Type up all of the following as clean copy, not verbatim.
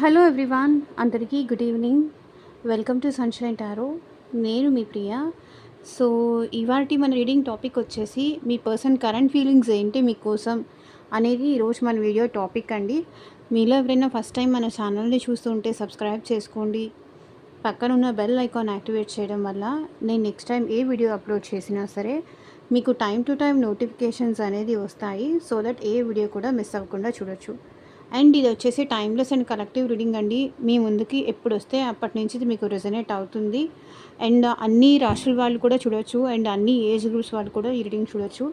Hello everyone, అందరికీ good evening. Welcome to sunshine tarot. నేను మీ ప్రియ. So, ఇవాల్టి మన రీడింగ్ టాపిక్ వచ్చేసి మీ పర్సన్ కరెంట్ ఫీలింగ్స్ ఏంటి మీకోసం అనేది ఈరోజు మన వీడియో టాపిక్ అండి. మీలో ఎవరైనా ఫస్ట్ టైం మన ఛానల్ని చూస్తుంటే సబ్స్క్రైబ్ చేసుకోండి. పక్కనున్న బెల్ ఐకాన్ యాక్టివేట్ చేయడం వల్ల నేను నెక్స్ట్ టైం ఏ వీడియో అప్లోడ్ చేసినా సరే మీకు టైం టు టైం నోటిఫికేషన్స్ అనేది వస్తాయి. సో దట్ ఏ వీడియో కూడా మిస్ అవ్వకుండా చూడొచ్చు. అండ్ ఇది వచ్చేసి టైమ్లెస్ అండ్ కలెక్టివ్ రీడింగ్ అండి. మీ ముందుకి ఎప్పుడు వస్తే అప్పటి నుంచి ఇది మీకు రెజనేట్ అవుతుంది. అండ్ అన్ని రాశుల వాళ్ళు కూడా చూడొచ్చు, అండ్ అన్ని ఏజ్ గ్రూప్స్ వాళ్ళు కూడా ఈ రీడింగ్ చూడొచ్చు.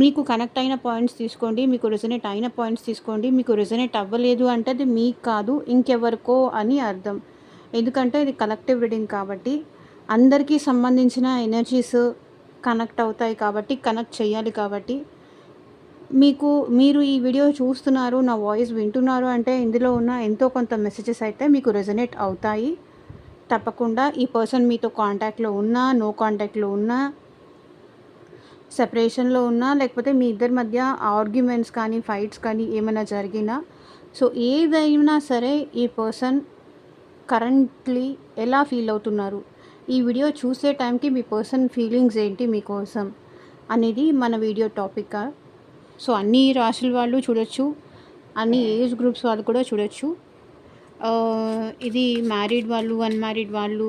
మీకు కనెక్ట్ అయిన పాయింట్స్ తీసుకోండి, మీకు రెజనేట్ అయిన పాయింట్స్ తీసుకోండి. మీకు రెజనేట్ అవ్వలేదు అంటే అది మీకు కాదు, ఇంకెవరికో అని అర్థం. ఎందుకంటే ఇది కలెక్టివ్ రీడింగ్ కాబట్టి అందరికీ సంబంధించిన ఎనర్జీస్ కనెక్ట్ అవుతాయి కాబట్టి, కనెక్ట్ చేయాలి కాబట్టి మీరు ఈ వీడియో చూస్తున్నారు, నా వాయిస్ వింటున్నారు అంటే ఇందులో ఉన్న ఎంతో కొంత మెసేజెస్ అయితే మీకు రెజనేట్ అవుతాయి. తప్పకుండా ఈ పర్సన్ మీతో కాంటాక్ట్లో ఉన్నా, నో కాంటాక్ట్లో ఉన్నా, సెపరేషన్లో ఉన్నా, లేకపోతే మీ ఇద్దరి మధ్య ఆర్గ్యుమెంట్స్ కానీ ఫైట్స్ కానీ ఏమైనా జరిగినా, సో ఏదైనా సరే ఈ పర్సన్ కరెంట్లీ ఎలా ఫీల్ అవుతున్నారు, ఈ వీడియో చూసే టైంకి మీ పర్సన్ ఫీలింగ్స్ ఏంటి మీకోసం అనేది మన వీడియో టాపిక్. సో అన్ని రాశుల వాళ్ళు చూడొచ్చు, అన్ని ఏజ్ గ్రూప్స్ వాళ్ళు కూడా చూడొచ్చు. ఇది మ్యారీడ్ వాళ్ళు, అన్మ్యారీడ్ వాళ్ళు,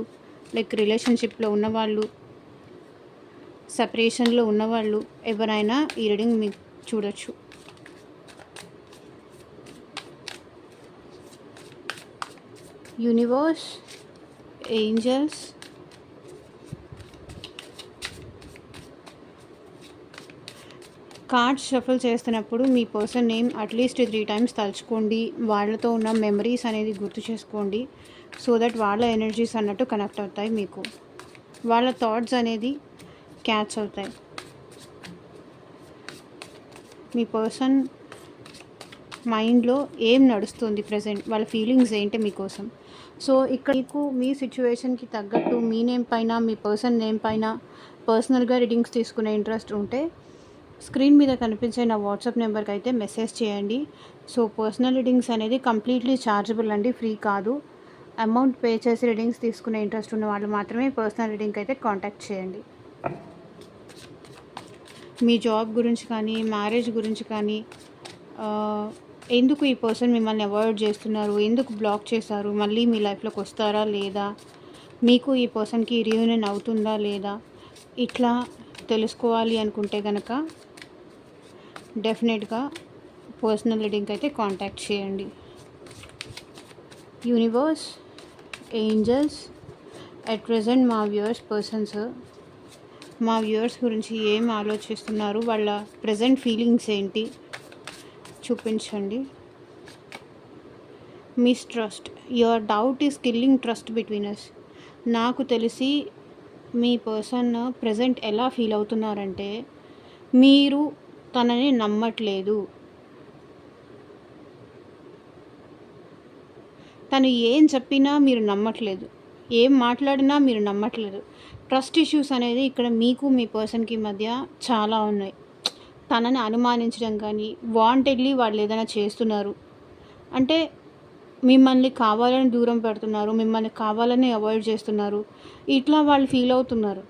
లైక్ రిలేషన్షిప్లో ఉన్నవాళ్ళు, సెపరేషన్లో ఉన్నవాళ్ళు, ఎవరైనా ఈ రీడింగ్ మీకు చూడొచ్చు. యూనివర్స్, ఏంజల్స్, కార్డ్స్ షఫల్ చేస్తున్నప్పుడు మీ పర్సన్ నేమ్ అట్లీస్ట్ 3 టైమ్స్ తలుచుకోండి. వాళ్ళతో ఉన్న మెమరీస్ అనేది గుర్తు చేసుకోండి. సో దట్ వాళ్ళ ఎనర్జీస్ అన్నట్టు కనెక్ట్ అవుతాయి, మీకు వాళ్ళ థాట్స్ అనేది క్యాచ్ అవుతాయి. మీ పర్సన్ మైండ్లో ఏం నడుస్తుంది ప్రజెంట్, వాళ్ళ ఫీలింగ్స్ ఏంటి మీకోసం. సో ఇక్కడ మీకు మీ సిచ్యువేషన్కి తగ్గట్టు మీ నేమ్ పైన, మీ పర్సన్ నేమ్ పైన పర్సనల్గా రీడింగ్స్ తీసుకునే ఇంట్రెస్ట్ ఉంటే స్క్రీన్ మీద కనిపించే నా వాట్సాప్ నెంబర్కి అయితే మెసేజ్ చేయండి. సో పర్సనల్ రీడింగ్స్ అనేది కంప్లీట్లీ ఛార్జబుల్ అండి, ఫ్రీ కాదు. అమౌంట్ పే చేసి రీడింగ్స్ తీసుకునే ఇంట్రెస్ట్ ఉన్న వాళ్ళు మాత్రమే పర్సనల్ రీడింగ్కి అయితే కాంటాక్ట్ చేయండి. మీ జాబ్ గురించి కానీ, మ్యారేజ్ గురించి కానీ, ఎందుకు ఈ పర్సన్ మిమ్మల్ని అవాయిడ్ చేస్తున్నారు, ఎందుకు బ్లాక్ చేశారు, మళ్ళీ మీ లైఫ్లోకి వస్తారా లేదా, మీకు ఈ పర్సన్కి రీయూనియన్ అవుతుందా లేదా, ఇట్లా తెలుసుకోవాలి అనుకుంటే కనుక డెఫినెట్గా పర్సనల్ రీడింగ్కి అయితే కాంటాక్ట్ చేయండి. యూనివర్స్, ఏంజల్స్, అట్ ప్రెజెంట్ మా వ్యూవర్స్ గురించి ఏం ఆలోచిస్తున్నారు, వాళ్ళ ప్రజెంట్ ఫీలింగ్స్ ఏంటి చూపించండి. Mistrust, your doubt is killing trust between us. నాకు తెలిసి మీ పర్సన్ ప్రజెంట్ ఎలా ఫీల్ అవుతున్నారంటే మీరు తనని నమ్మట్లేదు. తను ఏం చెప్పినా మీరు నమ్మట్లేదు, ఏం మాట్లాడినా మీరు నమ్మట్లేదు. ట్రస్ట్ ఇష్యూస్ అనేది ఇక్కడ మీకు మీ పర్సన్కి మధ్య చాలా ఉన్నాయి. తనని అనుమానించడం కానీ, వాంటెడ్లీ వాళ్ళు ఏదైనా చేస్తున్నారు అంటే మిమ్మల్ని కావాలని దూరం పెడుతున్నారు, మిమ్మల్ని కావాలని అవాయిడ్ చేస్తున్నారు, ఇట్లా వాళ్ళు ఫీల్ అవుతున్నారు.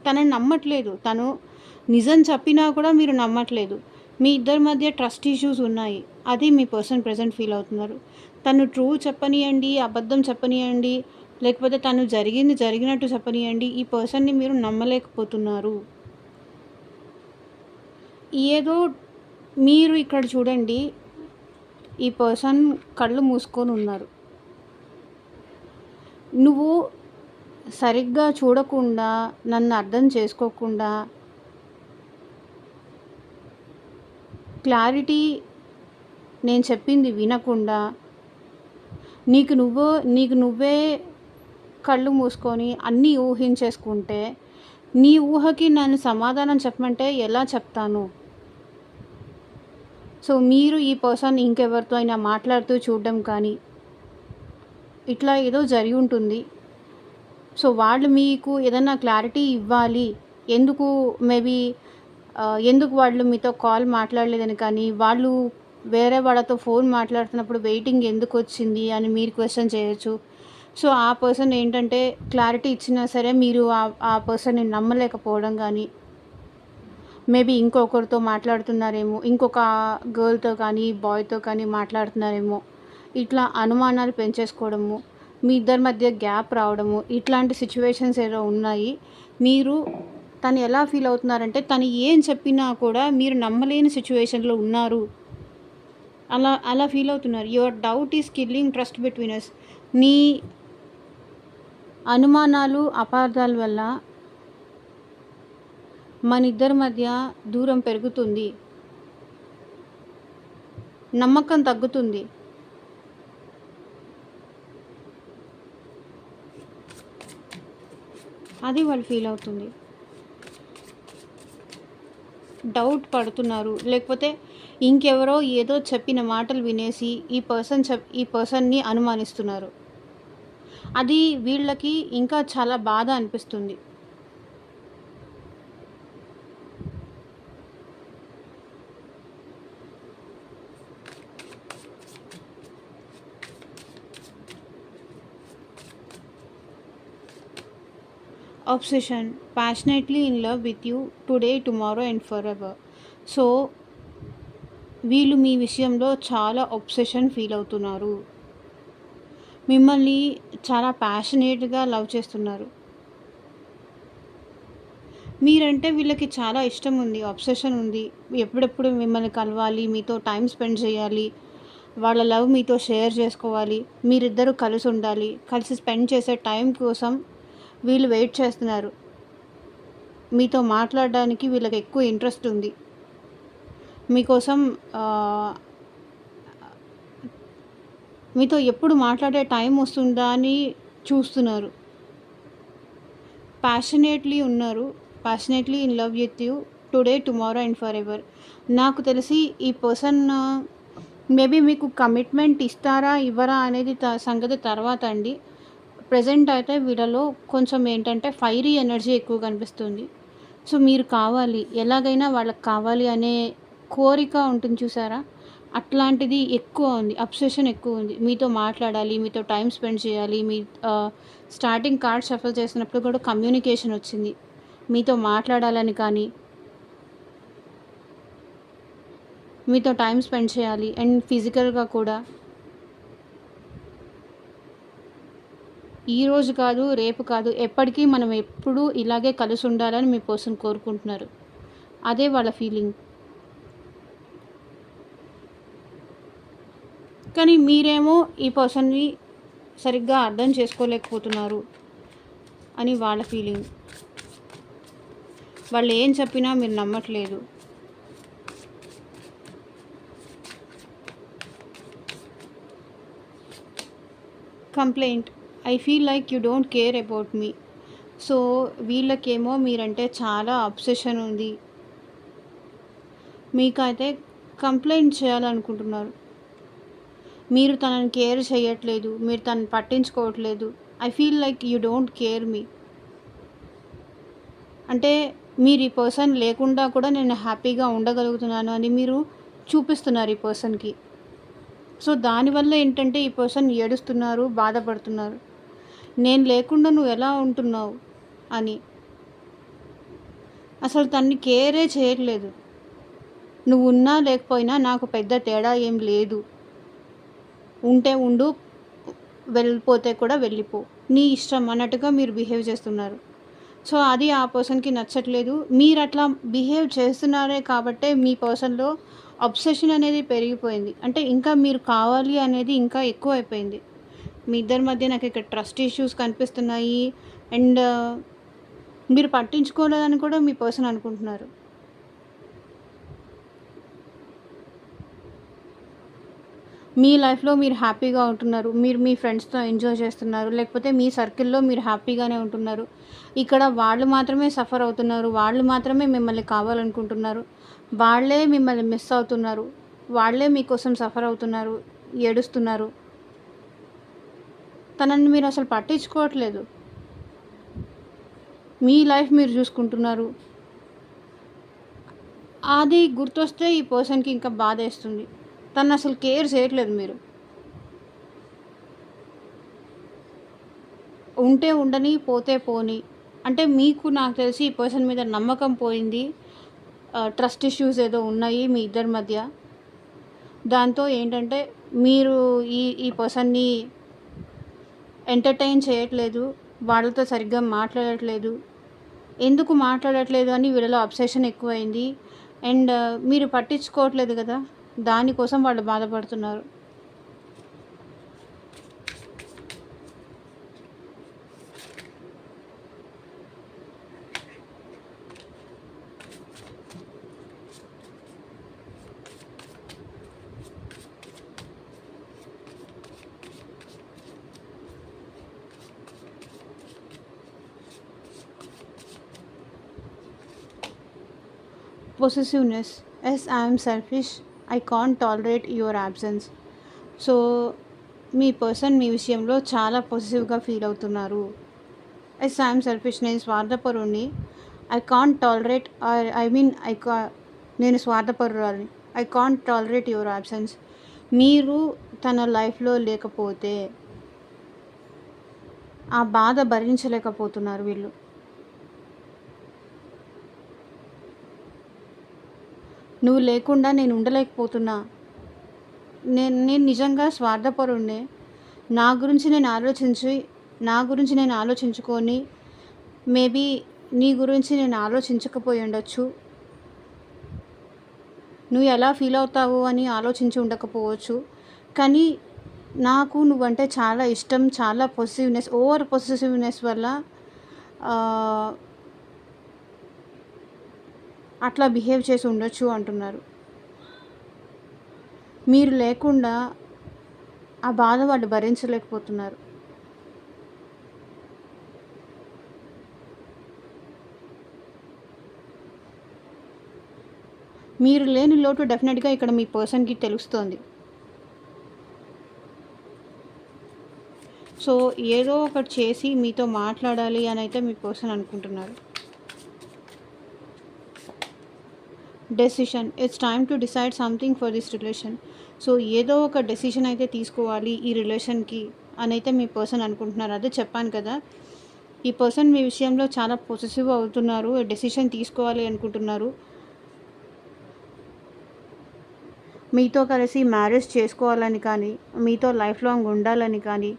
తనని నమ్మట్లేదు, తను నిజం చెప్పినా కూడా మీరు నమ్మట్లేదు. మీ ఇద్దరి మధ్య ట్రస్ట్ ఇష్యూస్ ఉన్నాయి, అది మీ పర్సన్ ప్రజెంట్ ఫీల్ అవుతున్నారు. తను ట్రూ చెప్పనియండి, అబద్ధం చెప్పనియండి, లేకపోతే తను జరిగినట్టు చెప్పనియండి, ఈ పర్సన్ని మీరు నమ్మలేకపోతున్నారు. ఏదో మీరు ఇక్కడ చూడండి, ఈ పర్సన్ కళ్ళు మూసుకొని ఉన్నారు. నువ్వు సరిగ్గా చూడకుండా, నన్ను అర్థం చేసుకోకుండా, క్లారిటీ నేను చెప్పింది వినకుండా, నీకు నువ్వే కళ్ళు మూసుకొని అన్నీ ఊహించేసుకుంటే, నీ ఊహకి నన్ను సమాధానం చెప్పమంటే ఎలా చెప్తాను. సో మీరు ఈ పర్సన్ ఇంకెవరితో అయినా మాట్లాడుతూ చూడడం కానీ ఇట్లా ఏదో జరిగి ఉంటుంది. సో వాళ్ళు మీకు ఏదైనా క్లారిటీ ఇవ్వాలి, ఎందుకు మేబీ ఎందుకు వాళ్ళు మీతో కాల్ మాట్లాడలేదని కానీ, వాళ్ళు వేరే వాళ్ళతో ఫోన్ మాట్లాడుతున్నప్పుడు వెయిటింగ్ ఎందుకొచ్చింది అని మీరు క్వెషన్ చేయొచ్చు. సో, ఆ పర్సన్ ఏంటంటే క్లారిటీ ఇచ్చినా సరే మీరు ఆ పర్సన్‌ని నమ్మలేకపోవడం గానీ, మేబీ ఇంకొకరితో మాట్లాడుతున్నారేమో, ఇంకొక గర్ల్‌తో కానీ, బాయ్‌తో కానీ మాట్లాడుతున్నారేమో, ఇట్లా అనుమానాలు పెంచేసుకోవడము, మీ ఇద్దరి మధ్య గ్యాప్ రావడము, ఇట్లాంటి సిట్యుయేషన్స్ ఏదో ఉన్నాయి. మీరు తను ఎలా ఫీల్ అవుతున్నారంటే, తను ఏం చెప్పినా కూడా మీరు నమ్మలేని సిట్యుయేషన్‌లో ఉన్నారు. అలా అలా ఫీల్ అవుతున్నారు. Your doubt is killing trust between us. నీ అనుమానాలు, అపార్థాల వల్ల మనిద్దరి మధ్య దూరం పెరుగుతుంది. నమ్మకం తగ్గుతుంది. అది వాళ్ళు ఫీల్ అవుతుంది. డౌట్ పడుతున్నారు. లేకపోతే ఇంకెవరో ఏదో చెప్పిన మాటలు వినేసి ఈ పర్సన్‌ని అనుమానిస్తున్నారు. అది వీళ్ళకి ఇంకా చాలా బాధ అనిపిస్తుంది. Obsession, passionately in love with you today, tomorrow and forever. So, వీళ్ళు మీ విషయంలో చాలా అబ్సెషన్ ఫీల్ అవుతున్నారు. మిమ్మల్ని చాలా ప్యాషనేట్‌గా లవ్ చేస్తున్నారు. మీరంటే వీళ్ళకి చాలా ఇష్టం ఉంది. అబ్సెషన్ ఉంది. ఎప్పుడెప్పుడు మిమ్మల్ని కలవాలి, మీతో టైమ్ స్పెండ్ చేయాలి, వాళ్ళ లవ్ మీతో షేర్ చేసుకోవాలి, మీరిద్దరూ కలిసి ఉండాలి, కలిసి స్పెండ్ చేసే టైం కోసం వీళ్ళు వెయిట్ చేస్తున్నారు. మీతో మాట్లాడడానికి వీళ్ళకి ఎక్కువ ఇంట్రెస్ట్ ఉంది. మీకోసం మీతో ఎప్పుడు మాట్లాడే టైం వస్తుందా అని చూస్తున్నారు. ప్యాషనేట్లీ ఉన్నారు. Passionately in love with you today, tomorrow and forever. నాకు తెలిసి ఈ పర్సన్ మేబీ మీకు కమిట్మెంట్ ఇస్తారా, ఇవ్వరా అనేది సంగతి తర్వాత అండి. ప్రెజెంట్ అయితే వీళ్ళలో కొంచెం ఏంటంటే ఫైరీ ఎనర్జీ ఎక్కువ కనిపిస్తుంది. సో, మీరు కావాలి, ఎలాగైనా వాళ్ళకి కావాలి అనే కోరిక ఉంటుంది చూసారా? అట్లాంటిది ఎక్కువ ఉంది. అబ్సెషన్ ఎక్కువ ఉంది. మీతో మాట్లాడాలి, మీతో టైమ్ స్పెండ్ చేయాలి. స్టార్టింగ్ కార్డ్ షఫల్ చేసినప్పుడు కూడా కమ్యూనికేషన్ వచ్చింది. మీతో మాట్లాడాలని కానీ, మీతో టైమ్ స్పెండ్ చేయాలి అండ్ ఫిజికల్‌గా కూడా. ఈరోజు కాదు, రేపు కాదు, ఎప్పటికీ మనం ఎప్పుడూ ఇలాగే కలిసి ఉండాలని మీ పర్సన్ కోరుకుంటున్నారు. అదే వాళ్ళ ఫీలింగ్. కానీ మీరేమో ఈ పర్సన్‌ని సరిగ్గా అర్థం చేసుకోలేకపోతున్నారు అని వాళ్ళ ఫీలింగ్. వాళ్ళు ఏం చెప్పినా మీరు నమ్మట్లేదు. Complaint, I feel like you don't care about me. So, వీళ్ళకేమో మీరంటే చాలా అబ్సెషన్ ఉంది. మీకైతే కంప్లైంట్ చేయాలనుకుంటున్నారు. మీరు తనని కేర్ చేయట్లేదు, మీరు తనని పట్టించుకోవట్లేదు. I feel like you don't care me. అంటే మీరు ఈ పర్సన్ లేకుండా కూడా నేను హ్యాపీగా ఉండగలుగుతున్నాను అని మీరు చూపిస్తున్నారు ఈ పర్సన్‌కి. సో, దానివల్ల ఏంటంటే ఈ పర్సన్ ఏడుస్తున్నారు, బాధపడుతున్నారు. నేను లేకుండా నువ్వు ఎలా ఉంటున్నావు అని. అసలు తనని కేరే చేయట్లేదు. నువ్వు ఉన్నా లేకపోయినా నాకు పెద్ద తేడా ఏం లేదు. ఉంటే ఉండు, వెళ్ళిపోతే కూడా వెళ్ళిపో, నీ ఇష్టం అన్నట్టుగా మీరు బిహేవ్ చేస్తున్నారు. సో, అది ఆ పర్సన్‌కి నచ్చట్లేదు. మీరు అట్లా బిహేవ్ చేస్తున్నారే కాబట్టే మీ పర్సన్‌లో అబ్సెషన్ అనేది పెరిగిపోయింది. అంటే ఇంకా మీరు కావాలి అనేది ఇంకా ఎక్కువైపోయింది. మీ ఇద్దరి మధ్య నాకు ఇక్కడ ట్రస్ట్ ఇష్యూస్ కనిపిస్తున్నాయి. అండ్ మీరు పట్టించుకోలేదని కూడా మీ పర్సన్ అనుకుంటున్నారు. మీ లైఫ్‌లో మీరు హ్యాపీగా ఉంటున్నారు. మీరు మీ ఫ్రెండ్స్‌తో ఎంజాయ్ చేస్తున్నారు. లేకపోతే మీ సర్కిల్‌లో మీరు హ్యాపీగానే ఉంటున్నారు. ఇక్కడ వాళ్ళు మాత్రమే సఫర్ అవుతున్నారు. వాళ్ళు మాత్రమే మిమ్మల్ని కావాలనుకుంటున్నారు. వాళ్ళే మిమ్మల్ని మిస్ అవుతున్నారు. వాళ్ళే మీకోసం సఫర్ అవుతున్నారు, ఏడుస్తున్నారు. తనని మీరు అసలు పట్టించుకోవట్లేదు. మీ లైఫ్ మీరు చూసుకుంటున్నారు. అది గుర్తొస్తే ఈ పర్సన్‌కి ఇంకా బాధేస్తుంది. తననసలు కేర్ చేయట్లేదు మీరు. ఉంటే ఉండని, పోతే పోనీ. అంటే మీకు నాకు తెలిసి ఈ పర్సన్ మీద నమ్మకం పోయింది. ట్రస్ట్ ఇష్యూస్ ఏదో ఉన్నాయి మీ ఇద్దరి మధ్య. దాంతో ఏంటంటే మీరు ఈ ఈ పర్సన్‌ని ఎంటర్‌టైన్ చేయట్లేదు. వాళ్ళతో సరిగ్గా మాట్లాడట్లేదు. ఎందుకు మాట్లాడట్లేదు అని వీళ్ళలో అబ్సెషన్ ఎక్కువైంది. అండ్ మీరు పట్టించుకోవట్లేదు గదా! దానికోసం వాళ్ళు బాధపడుతున్నారు. Possessiveness. Yes, I am selfish. I can't tolerate your absence. So, మీ పర్సన్ మీ విషయంలో చాలా పొసెసివ్‌గా ఫీల్ అవుతున్నారు. Yes, I am selfish. నేను స్వార్థపరుడిని. I can't tolerate I mean నేను స్వార్థపరురాలిని. I can't tolerate your absence. మీరు తన లైఫ్‌లో లేకపోతే ఆ బాధ భరించలేకపోతున్నారు వీళ్ళు. నువ్వు లేకుండా నేను ఉండలేకపోతున్నా. నేను నేను నిజంగా స్వార్థపరుడినే. నా గురించి నేను ఆలోచించుకొని మేబీ నీ గురించి నేను ఆలోచించకపోయి ఉండొచ్చు. నువ్వు ఎలా ఫీల్ అవుతావు అని ఆలోచించి ఉండకపోవచ్చు. కానీ నాకు నువ్వంటే చాలా ఇష్టం. చాలా ఓవర్ పొసెసివ్‌నెస్ వల్ల అట్లా బిహేవ్ చేసి ఉండొచ్చు అంటున్నారు. మీరు లేకుండా ఆ బాధ వాళ్ళు భరించలేకపోతున్నారు. మీరు లేని లోటు డెఫినెట్‌గా ఇక్కడ మీ పర్సన్‌కి తెలుస్తోంది. సో, ఏదో ఒకటి చేసి మీతో మాట్లాడాలి అని అయితే మీ పర్సన్ అనుకుంటున్నారు. Decision. It's time to decide something for this relation. So, ఏదో ఒక డెసిషన్ అయితే తీసుకోవాలి ఈ రిలేషన్‌కి అని అయితే మీ పర్సన్ అనుకుంటున్నారు. అదే చెప్పాను కదా! ఈ పర్సన్ మీ విషయంలో చాలా పొసెసివ్ అవుతున్నారు. డెసిషన్ తీసుకోవాలి అనుకుంటున్నారు. మీతో కలిసి మ్యారేజ్ చేసుకోవాలని కానీ, మీతో లైఫ్ లాంగ్ ఉండాలని కానీ,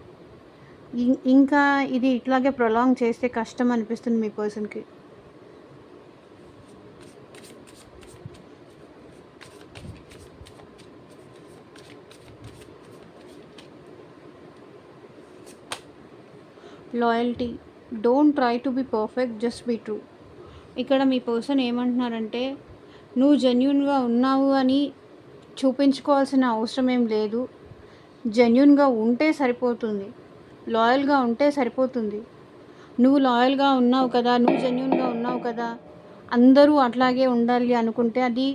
ఇంకా ఇది ఇట్లాగే ప్రొలాంగ్ చేస్తే కష్టం అనిపిస్తుంది మీ పర్సన్‌కి. Loyalty. Don't try to be perfect, just be true. ఇక్కడ మీ పర్సన్ ఏమంటున్నారంటే నువ్వు జెన్యూన్గా ఉన్నావు అని చూపించుకోవాల్సిన అవసరం ఏం లేదు. జెన్యూన్గా ఉంటే సరిపోతుంది. లాయల్గా ఉంటే సరిపోతుంది. నువ్వు లాయల్గా ఉన్నావు కదా, నువ్వు జెన్యూన్గా ఉన్నావు కదా, అందరూ అట్లాగే ఉండాలి అనుకుంటే అది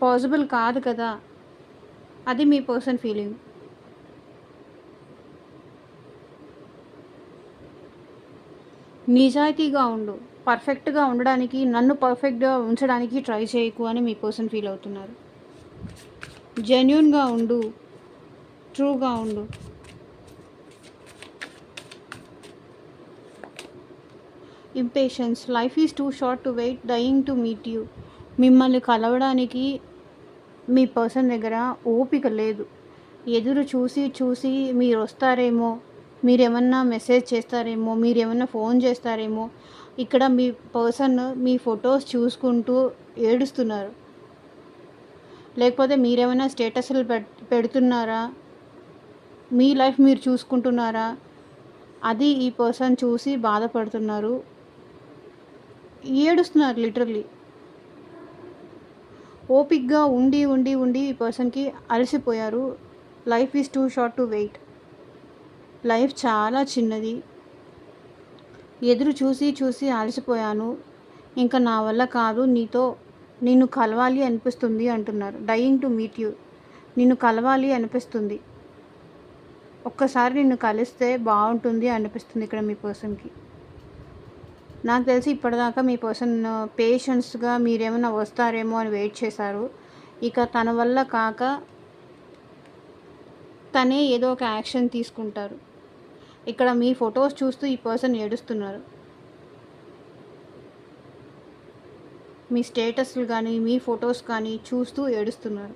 పాసిబుల్ కాదు కదా. అది మీ పర్సన్ ఫీలింగ్. నిజాయితీగా ఉండు. పర్ఫెక్ట్గా ఉండడానికి, నన్ను పర్ఫెక్ట్గా ఉంచడానికి ట్రై చేయకు అని మీ పర్సన్ ఫీల్ అవుతున్నారు. జెన్యూన్గా ఉండు, ట్రూగా ఉండు. Impatience. Life is too short to wait, dying to meet you. మిమ్మల్ని కలవడానికి మీ పర్సన్ దగ్గర ఓపిక లేదు. ఎదురు చూసి చూసి మీరు వస్తారేమో, మీరేమన్నా మెసేజ్ చేస్తారేమో, మీరేమన్నా ఫోన్ చేస్తారేమో. ఇక్కడ మీ పర్సన్ మీ ఫొటోస్ చూసుకుంటూ ఏడుస్తున్నారు. లేకపోతే మీరేమైనా స్టేటస్లు పెడుతున్నారా, మీ లైఫ్ మీరు చూసుకుంటున్నారా, అది ఈ పర్సన్ చూసి బాధపడుతున్నారు. ఏడుస్తున్నారు లిటరల్లీ. ఓపిక్గా ఉండి ఉండి ఉండి ఈ పర్సన్కి అలసిపోయారు. Life is too short to wait. Life చాలా చిన్నది. ఎదురు చూసి చూసి అలసిపోయాను. ఇంకా నా వల్ల కాదు, నిన్ను కలవాలి అనిపిస్తుంది అంటున్నారు. Dying to meet you. నిన్ను కలవాలి అనిపిస్తుంది. ఒక్కసారి నిన్ను కలిస్తే బాగుంటుంది అనిపిస్తుంది ఇక్కడ మీ పర్సన్కి. నాకు తెలిసి ఇప్పటిదాకా మీ పర్సన్ పేషెన్స్‌గా మీరేమన్నా వస్తారేమో అని వెయిట్ చేశారు. ఇక తన వల్ల కాక తనే ఏదో ఒక యాక్షన్ తీసుకుంటారు. ఇక్కడ మీ ఫొటోస్ చూస్తూ ఈ పర్సన్ ఏడుస్తున్నారు. మీ స్టేటస్‌లు గానీ, మీ ఫొటోస్ కానీ చూస్తూ ఏడుస్తున్నారు.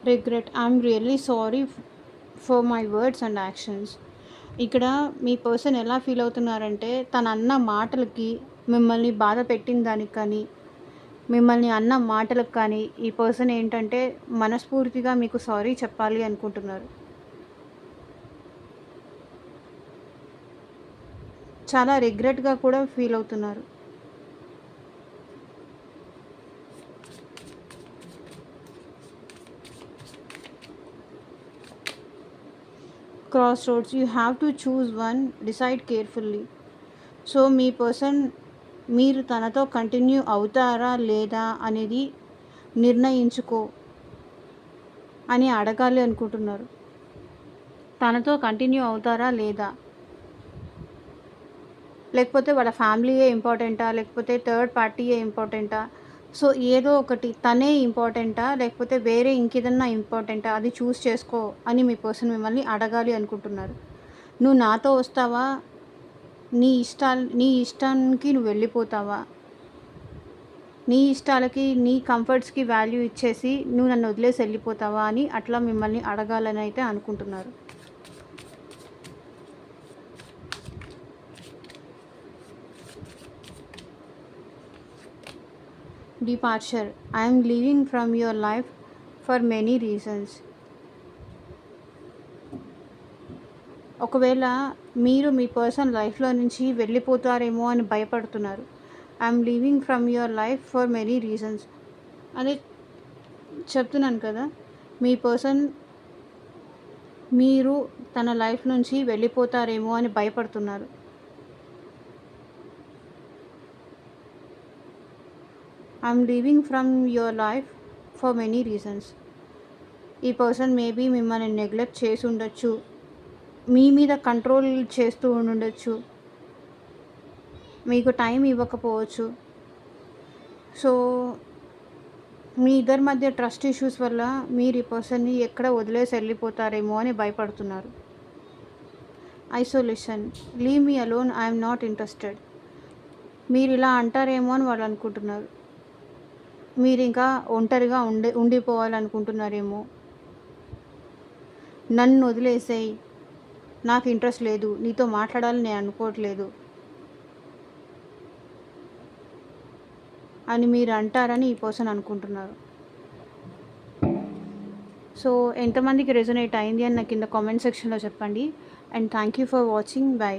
Regret. I'm really sorry for my words and actions. ఇక్కడ మీ పర్సన్ ఎలా ఫీల్ అవుతున్నారంటే, తను అన్న మాటలకి మిమ్మల్ని బాధ పెట్టిన దానికి కానీ, మిమ్మల్ని అన్న మాటలకు కానీ ఈ పర్సన్ ఏంటంటే మనస్ఫూర్తిగా మీకు సారీ చెప్పాలి అనుకుంటున్నారు. చాలా రిగ్రెట్‌గా కూడా ఫీల్ అవుతున్నారు. Cross roads. You have to choose one, decide carefully. So మీ పర్సన్ మీరు తనతో కంటిన్యూ అవుతారా లేదా అనేది నిర్ణయించుకో అని అడగాలి అనుకుంటున్నారు. తనతో కంటిన్యూ అవుతారా లేదా, లేకపోతే వాళ్ళ ఫ్యామిలీయే ఇంపార్టెంటా, లేకపోతే థర్డ్ పార్టీయే ఇంపార్టెంటా. సో ఏదో ఒకటి, తనే ఇంపార్టెంటా లేకపోతే వేరే ఇంకేదన్నా ఇంపార్టెంటా అది చూస్ చేసుకో అని మీ పర్సన్ మిమ్మల్ని అడగాలి అనుకుంటున్నారు. నువ్వు నాతో వస్తావా, నీ ఇష్టానికి నువ్వు వెళ్ళిపోతావా, నీ ఇష్టాలకి నీ కంఫర్ట్స్కి వాల్యూ ఇచ్చేసి నువ్వు నన్ను వదిలేసి వెళ్ళిపోతావా అని అట్లా మిమ్మల్ని అడగాలని అయితే అనుకుంటున్నారు. Departure. I'm leaving from your life for many reasons. ఒకవేళ మీరు మీ పర్సన్ లైఫ్లో నుంచి వెళ్ళిపోతారేమో అని భయపడుతున్నారు. I'm leaving from your life for many reasons అదే చెప్తున్నాను కదా. మీ పర్సన్ మీరు తన లైఫ్ నుంచి వెళ్ళిపోతారేమో అని భయపడుతున్నారు. I'm leaving from your life for many reasons. ఈ పర్సన్ మేబీ మిమ్మల్ని నెగ్లెక్ట్ చేసి ఉండొచ్చు, మీ మీద కంట్రోల్ చేస్తూ ఉండొచ్చు, మీకు టైం ఇవ్వకపోవచ్చు. సో మీ ఇద్దరి మధ్య ట్రస్ట్ ఇష్యూస్ వల్ల మీరు ఈ పర్సన్ని ఎక్కడ వదిలేసి వెళ్ళిపోతారేమో అని భయపడుతున్నారు. Isolation. Leave me alone, I'm not interested. మీరు ఇలా అంటారేమో అని వాళ్ళు అనుకుంటున్నారు. మీరు ఇంకా ఒంటరిగా ఉండిపోవాలనుకుంటున్నారేమో. నన్ను వదిలేసేయి, నాకు ఇంట్రెస్ట్ లేదు, నీతో మాట్లాడాలని నేను అనుకోవట్లేదు అని మీరు అంటారని ఈ పర్సన్ అనుకుంటున్నారు. సో ఎంతమందికి రెజొనేట్ అయింది అని నాకు కింద కామెంట్ సెక్షన్లో చెప్పండి. And thank you for watching. By.